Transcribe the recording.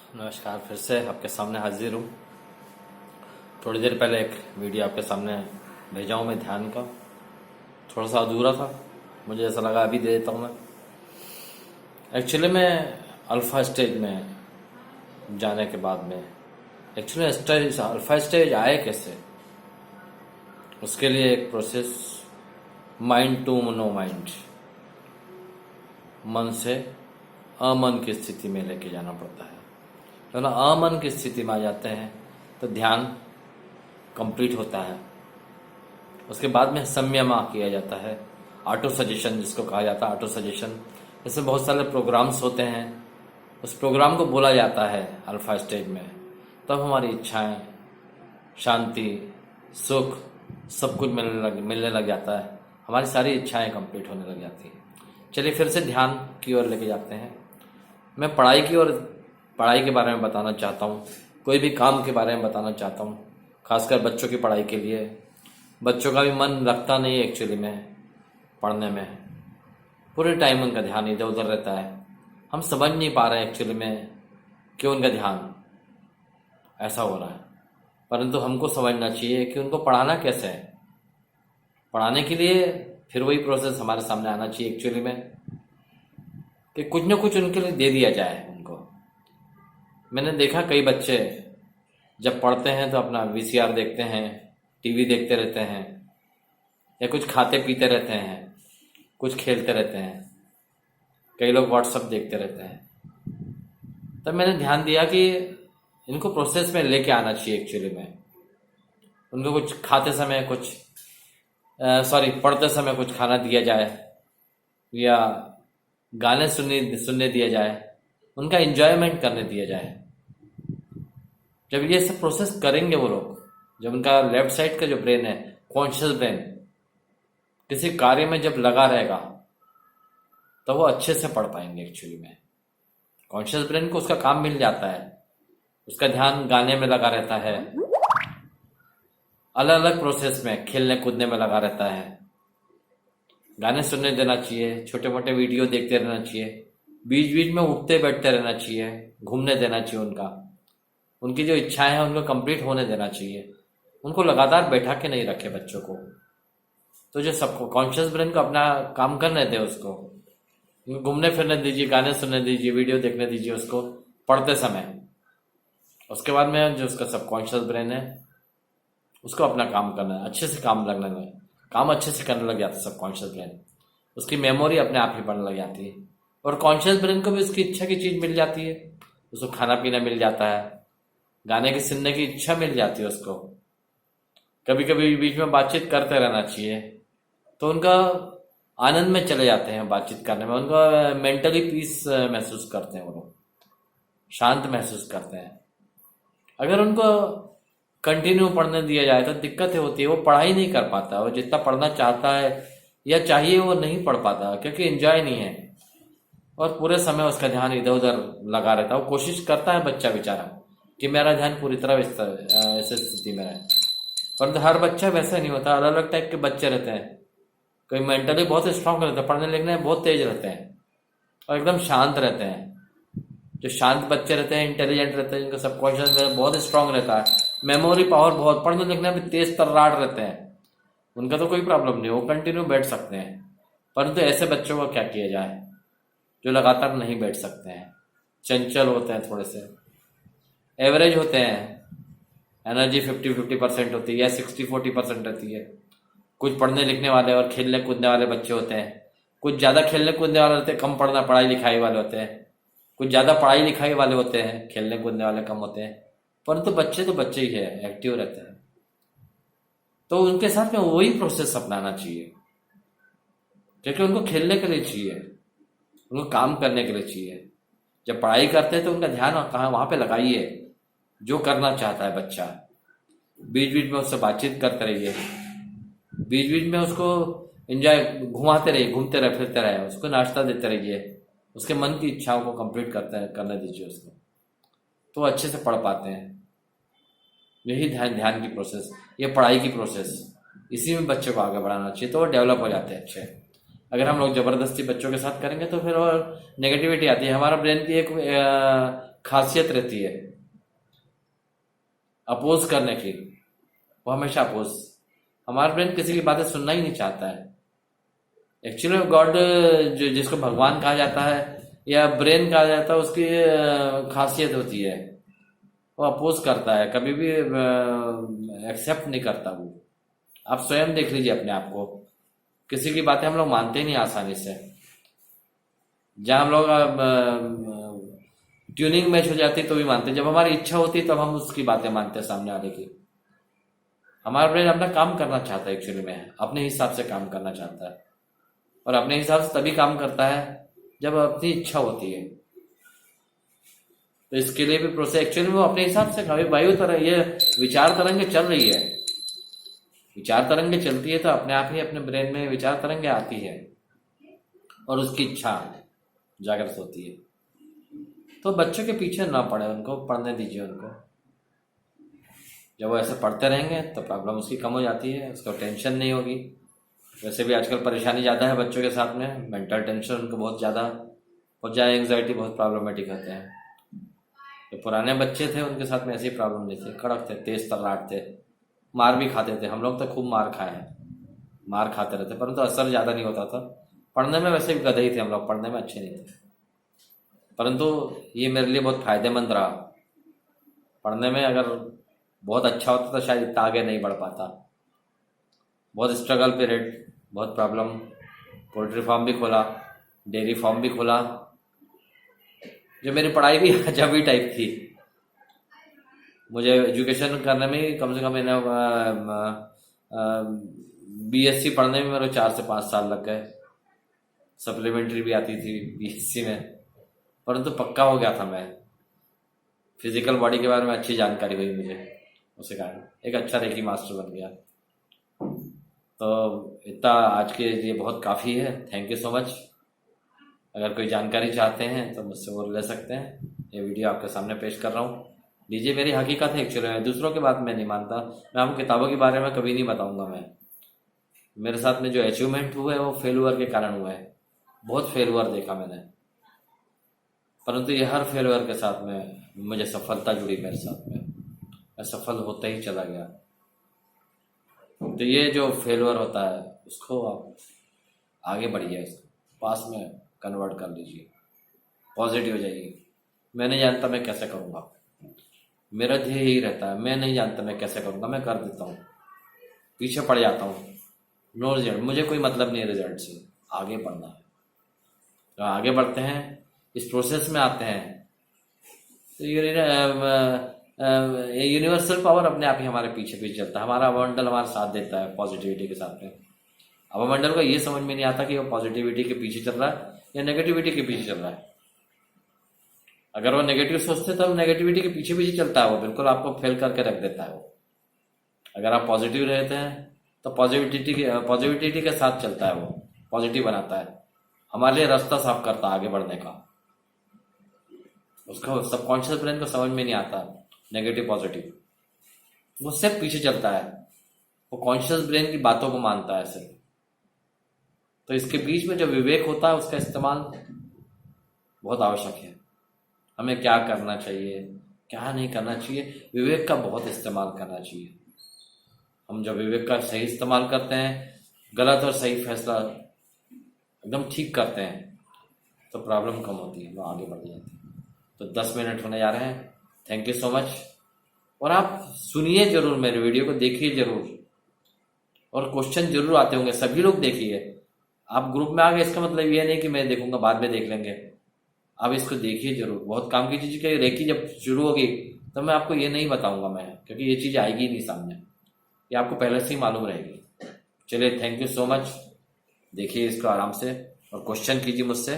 नमस्कार। फिर से आपके सामने हाजिर हूँ। थोड़ी देर पहले एक वीडियो आपके सामने भेजा हूँ मैं ध्यान का, थोड़ा सा अधूरा था, मुझे ऐसा लगा अभी दे देता हूँ मैं। एक्चुअली मैं अल्फ़ा स्टेज में जाने के बाद में एक्चुअली स्टेज अल्फ़ा स्टेज आए कैसे, उसके लिए एक process mind to no mind, मन से अमन की स्थिति में लेके जाना पड़ता है। तो ना अमन की स्थिति में आ जाते हैं तो ध्यान कंप्लीट होता है। उसके बाद में संयम किया जाता है, ऑटो सजेशन जिसको कहा जाता है, ऑटो सजेशन। इसमें बहुत सारे प्रोग्राम्स होते हैं, उस प्रोग्राम को बोला जाता है अल्फा स्टेज में। तब हमारी इच्छाएं, शांति, सुख सब कुछ मिलने लग जाता है, हमारी सारी इच्छाएं कंप्लीट होने लग जाती हैं। चलिए फिर से ध्यान की ओर लेके जाते हैं। मैं पढ़ाई के बारे में बताना चाहता हूँ, कोई भी काम के बारे में बताना चाहता हूँ, खासकर बच्चों की पढ़ाई के लिए। बच्चों का भी मन लगता नहीं है एक्चुअली में पढ़ने में, पूरे टाइम उनका ध्यान इधर उधर रहता है। हम समझ नहीं पा रहे हैं एक्चुअली में क्यों उनका ध्यान ऐसा हो रहा है, परंतु हमको समझना चाहिए कि उनको पढ़ाना कैसे है। पढ़ाने के लिए फिर वही प्रोसेस हमारे सामने आना चाहिए एक्चुअली में, कि कुछ न कुछ उनके लिए दे दिया जाए उनको। मैंने देखा कई बच्चे जब पढ़ते हैं तो अपना वीसीआर देखते हैं, टीवी देखते रहते हैं, या कुछ खाते पीते रहते हैं, कुछ खेलते रहते हैं, कई लोग व्हाट्सएप देखते रहते हैं। तब मैंने ध्यान दिया कि इनको प्रोसेस में लेके आना चाहिए एक्चुअली में। उनको कुछ खाते समय पढ़ते समय कुछ खाना दिया जाए, या गाने सुनने दिया जाए, उनका एंजॉयमेंट करने दिया जाए। जब ये सब प्रोसेस करेंगे वो लोग, जब उनका लेफ्ट साइड का जो ब्रेन है, कॉन्शियस ब्रेन, किसी कार्य में जब लगा रहेगा तो वो अच्छे से पढ़ पाएंगे एक्चुअली में। कॉन्शियस ब्रेन को उसका काम मिल जाता है, उसका ध्यान गाने में लगा रहता है, अलग अलग प्रोसेस में खेलने कूदने में लगा रहता है। गाने सुनने देना चाहिए, छोटे मोटे वीडियो देखते रहना चाहिए, बीच बीच में उठते बैठते रहना चाहिए, घूमने देना चाहिए उनकी जो इच्छाएं हैं उनको कंप्लीट होने देना चाहिए। उनको लगातार बैठा के नहीं रखे बच्चों को। तो जो सबको कॉन्शियस ब्रेन को अपना काम करने दे, उसको घूमने फिरने दीजिए, गाने सुनने दीजिए, वीडियो देखने दीजिए उसको पढ़ते समय। उसके बाद में जो उसका सबकॉन्शियस ब्रेन है उसको अपना काम करना है, अच्छे से काम अच्छे से करने लग जाता है सबकॉन्शियस ब्रेन। उसकी मेमोरी अपने आप ही बनने लग जाती है, और कॉन्शियस ब्रेन को भी उसकी इच्छा की चीज मिल जाती है। उसको खाना पीना मिल जाता है, गाने की सुनने की इच्छा मिल जाती है उसको। कभी कभी बीच में बातचीत करते रहना चाहिए, तो उनका आनंद में चले जाते हैं बातचीत करने में। उनका मेंटली पीस महसूस करते हैं, वो लोग शांत महसूस करते हैं। अगर उनको कंटिन्यू पढ़ने दिया जाए तो दिक्कत होती है, वो पढ़ाई नहीं कर पाता। वो जितना पढ़ना चाहता है या चाहिए वो नहीं पढ़ पाता, क्योंकि एंजॉय नहीं है, और पूरे समय उसका ध्यान इधर उधर लगा रहता है। वो कोशिश करता है बच्चा बेचारा कि मेरा ध्यान पूरी तरह ऐसी स्थिति में रहे, परंतु हर बच्चा वैसा नहीं होता। अलग अलग टाइप के बच्चे रहते हैं। कोई मेंटली बहुत स्ट्रांग रहते हैं, पढ़ने लिखने में बहुत तेज रहते हैं और एकदम शांत रहते हैं। जो शांत बच्चे रहते हैं, इंटेलिजेंट रहते हैं, जिनका सबकॉन्शियस बहुत स्ट्रांग रहता है, मेमोरी पावर बहुत, पढ़ने लिखने में तेज तर्रार रहते हैं, उनका तो कोई प्रॉब्लम नहीं, वो कंटिन्यू बैठ सकते हैं। परंतु ऐसे बच्चों को क्या किया जाए जो लगातार नहीं बैठ सकते हैं, चंचल होते हैं, थोड़े से एवरेज होते हैं, एनर्जी 50-50% होती है या 60-40% रहती है। कुछ पढ़ने लिखने वाले और खेलने कूदने वाले बच्चे होते हैं, कुछ ज़्यादा खेलने कूदने वाले होते हैं, कम पढ़ाई लिखाई वाले होते हैं, कुछ ज़्यादा पढ़ाई लिखाई वाले होते हैं, खेलने कूदने वाले कम होते हैं। परंतु बच्चे तो बच्चे ही है, एक्टिव रहते हैं। तो उनके साथ में वही प्रोसेस अपनाना चाहिए, क्योंकि उनको खेलने के लिए चाहिए, उनको काम करने के लिए चाहिए। जब पढ़ाई करते हैं तो उनका ध्यान कहाँ, वहाँ पे लगाइए जो करना चाहता है बच्चा। बीच बीच में उससे बातचीत करते रहिए, बीच बीच में उसको एंजॉय घुमाते रहिए, घूमते रहे फिरते रहे, उसको नाश्ता देते रहिए, उसके मन की इच्छाओं को कंप्लीट करने दीजिए उसको, तो अच्छे से पढ़ पाते हैं। यही ध्यान की प्रोसेस, ये पढ़ाई की प्रोसेस, इसी में बच्चों को आगे बढ़ाना चाहिए, तो वो डेवलप हो जाते हैं अच्छे। अगर हम लोग ज़बरदस्ती बच्चों के साथ करेंगे तो फिर और नेगेटिविटी आती है। हमारा ब्रेन की एक खासियत रहती है अपोज करने की, वो हमेशा अपोज। हमारा ब्रेन किसी की बातें सुनना ही नहीं चाहता है। एक्चुअली गॉड जो जिसको भगवान कहा जाता है या ब्रेन कहा जाता है, उसकी खासियत होती है वो अपोज करता है, कभी भी एक्सेप्ट नहीं करता वो। आप स्वयं देख लीजिए अपने आप को, किसी की बातें हम लोग मानते ही नहीं आसानी से। जहाँ हम लोग ट्यूनिंग मैच हो जाती तो भी मानते, जब हमारी इच्छा होती तब हम उसकी बातें मानते हैं सामने वाले की। हमारा ब्रेन अपना काम करना चाहता है, एक्चुअली में अपने हिसाब से काम करना चाहता है, और अपने हिसाब से तभी काम करता है जब अपनी इच्छा होती है। तो इसके लिए भी प्रोसेस एक्चुअली में वो अपने हिसाब से वायु तरह ये विचार तरंगे चल रही है, विचार तरंगे चलती है तो अपने आप ही अपने ब्रेन में विचार तरंगे आती है और उसकी इच्छा जागृत होती है। तो बच्चों के पीछे ना पड़े, उनको पढ़ने दीजिए उनको। जब वो ऐसे पढ़ते रहेंगे तो प्रॉब्लम उसकी कम हो जाती है, उसको टेंशन नहीं होगी। वैसे भी आजकल परेशानी ज़्यादा है बच्चों के साथ में, मेंटल टेंशन उनको बहुत ज़्यादा एंग्जाइटी बहुत प्रॉब्लमेटिक होते हैं। जो पुराने बच्चे थे उनके साथ में ऐसी प्रॉब्लम नहीं थी, कड़क थे, तेज तर्राट थे, मार भी खाते थे। हम लोग तो खूब मार खाए हैं, मार खाते रहते, परंतु असर ज़्यादा नहीं होता था। पढ़ने में वैसे भी गधे ही थे हम लोग, पढ़ने में अच्छे नहीं थे, परंतु ये मेरे लिए बहुत फायदेमंद रहा। पढ़ने में अगर बहुत अच्छा होता तो शायद इतना आगे नहीं बढ़ पाता। बहुत स्ट्रगल पीरियड, बहुत प्रॉब्लम। पोल्ट्री फार्म भी खोला, डेयरी फार्म भी खोला, जो मेरी पढ़ाई भी अजब ही टाइप थी। मुझे एजुकेशन करने में कम से कम मैंने बीएससी पढ़ने में मेरे 4 से 5 साल लग गए। सप्लीमेंट्री भी आती थी बीएससी में, परंतु पक्का हो गया था मैं। फिजिकल बॉडी के बारे में अच्छी जानकारी हुई मुझे, उसी कारण एक अच्छा रेकी मास्टर बन गया। तो इतना आज के लिए बहुत काफ़ी है। Thank you so much. अगर कोई जानकारी चाहते हैं तो मुझसे वो ले सकते हैं। ये वीडियो आपके सामने पेश कर रहा हूँ, लीजिए। मेरी हकीकत है एक्चुअली में, दूसरों की बात मैं नहीं मानता। मैं आपको किताबों के बारे में कभी नहीं बताऊंगा। मैं मेरे साथ में जो अचीवमेंट हुआ है वो फेलुअर के कारण हुआ है। बहुत फेलुअर देखा मैंने, परंतु ये हर फेलुअर के साथ में मुझे सफलता जुड़ी मेरे साथ में, मैं सफल होता ही चला गया। तो ये जो फेलुअर होता है उसको आप आगे बढ़िए, इसको पास में कन्वर्ट कर लीजिए, पॉजिटिव हो जाइए। मैं नहीं जानता मैं कैसे करूँगा, मेरा ध्येय यही रहता है, मैं नहीं जानता मैं कैसे करूँगा, मैं कर देता हूँ, पीछे पड़ जाता हूँ, नो रिजल्ट, मुझे कोई मतलब नहीं है रिजल्ट से, आगे बढ़ना है। तो आगे बढ़ते हैं, इस प्रोसेस में आते हैं, तो यूनिवर्सल पावर अपने आप ही हमारे पीछे पीछे चलता है। हमारा अवमंडल हमारा साथ देता है पॉजिटिविटी के साथ में। अवमंडल को ये समझ में नहीं आता कि वो पॉजिटिविटी के पीछे चल रहा है या नेगेटिविटी के पीछे चल रहा है। अगर वो नेगेटिव सोचते तो नेगेटिविटी के पीछे पीछे चलता है, वो बिल्कुल आपको फेल करके रख देता है वो। अगर आप पॉजिटिव रहते हैं तो पॉजिटिविटी के साथ चलता है, वो पॉजिटिव बनाता है, हमारे लिए रास्ता साफ करता है आगे बढ़ने का। उसका सबकॉन्शियस ब्रेन को समझ में नहीं आता नेगेटिव पॉजिटिव, वो सिर्फ पीछे चलता है, वो कॉन्शियस ब्रेन की बातों को मानता है सिर्फ। तो इसके बीच में जो विवेक होता है उसका इस्तेमाल बहुत आवश्यक है। हमें क्या करना चाहिए, क्या नहीं करना चाहिए, विवेक का बहुत इस्तेमाल करना चाहिए। हम जब विवेक का सही इस्तेमाल करते हैं, गलत और सही फैसला एकदम ठीक करते हैं, तो प्रॉब्लम कम होती है, वो आगे बढ़ जाती है। तो 10 मिनट होने जा रहे हैं। Thank you so much. और आप सुनिए जरूर, मेरे वीडियो को देखिए जरूर, और क्वेश्चन जरूर आते होंगे, सभी लोग देखिए। आप ग्रुप में आ गए इसका मतलब ये नहीं कि मैं देखूंगा बाद में देख लेंगे, आप इसको देखिए जरूर। बहुत काम की चीज़ कि रेकी जब शुरू होगी तो मैं आपको ये नहीं बताऊंगा मैं, क्योंकि ये चीज़ आएगी नहीं सामने, ये आपको पहले से ही मालूम रहेगी। चलिए, थैंक यू सो मच। देखिए इसको आराम से और क्वेश्चन कीजिए मुझसे।